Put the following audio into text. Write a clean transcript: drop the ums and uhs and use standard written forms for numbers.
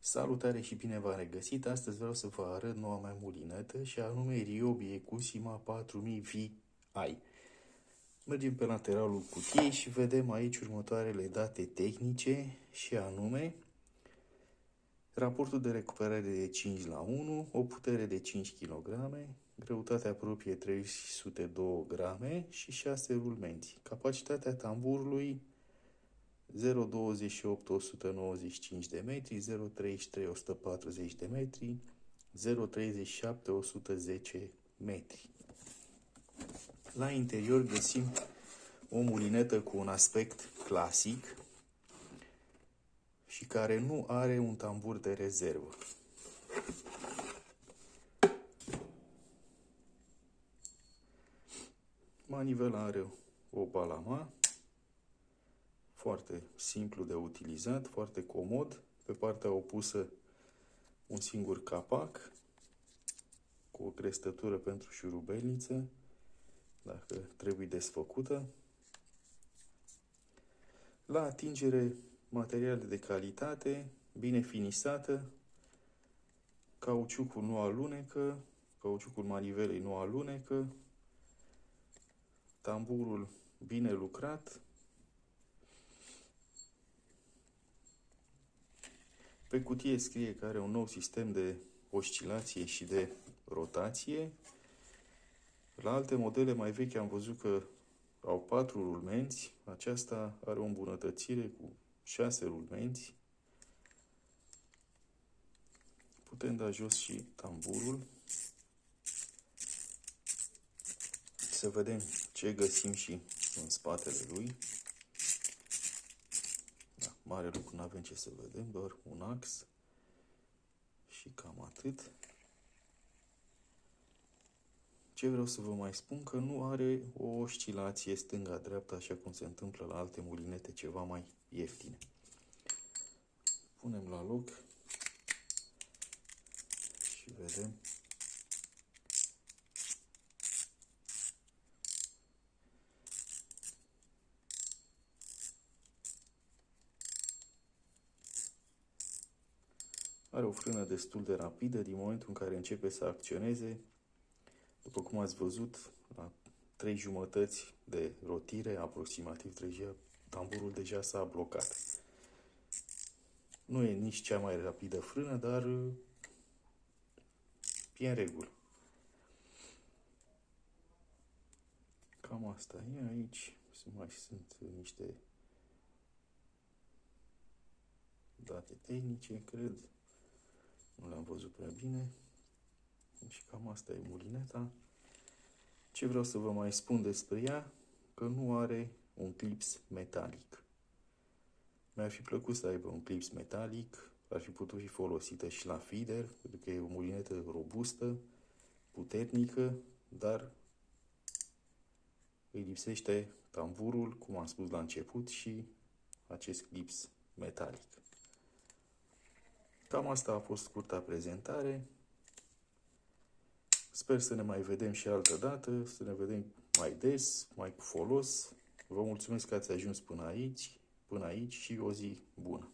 Salutare și bine v-am regăsit! Astăzi vreau să vă arăt noua mea mulinetă și anume Ryobi Ecusima 4000 VI. Mergem pe lateralul cutiei și vedem aici următoarele date tehnice și anume raportul de recuperare de 5:1, o putere de 5 kg, greutatea apropie 302 grame și 6 rulmenți. Capacitatea tamburului 0,28 195 de metri, 0,33 140 de metri, 0,37 110 metri. La interior găsim o mulinetă cu un aspect clasic și care nu are un tambur de rezervă. Manivela are o balama, foarte simplu de utilizat, foarte comod. Pe partea opusă un singur capac cu o crestătură pentru șurubelniță, dacă trebuie desfăcută. La atingere, materiale de calitate, bine finisată, cauciucul nu alunecă, cauciucul manivelei nu alunecă, tamburul bine lucrat. Pe cutie scrie că are un nou sistem de oscilație și de rotație. La alte modele mai vechi am văzut că au 4 rulmenți. Aceasta are o îmbunătățire cu 6 rulmenți. Putem da jos și tamburul. Să vedem ce găsim și în spatele lui. Da, mare lucru, nu avem ce să vedem, doar un ax și cam atât. Ce vreau să vă mai spun, că nu are o oscilație stânga-dreapta, așa cum se întâmplă la alte mulinete ceva mai ieftine. Punem la loc și vedem. Are o frână destul de rapidă din momentul în care începe să acționeze. După cum ați văzut, la 3 jumătăți de rotire, aproximativ 3, tamburul deja s-a blocat. Nu e nici cea mai rapidă frână, dar e în regulă. Cam asta e. Aici mai sunt niște date tehnice, cred. Nu le-am văzut prea bine. Și cam asta e mulineta. Ce vreau să vă mai spun despre ea? Că nu are un clips metalic. Mi-ar fi plăcut să aibă un clips metalic. Ar fi putut fi folosită și la feeder, pentru că e o mulinetă robustă, puternică, dar îi lipsește tamburul, cum am spus la început, și acest clips metalic. Cam asta a fost scurta prezentare. Sper să ne mai vedem și altă dată, să ne vedem mai des, mai cu folos. Vă mulțumesc că ați ajuns până aici și o zi bună!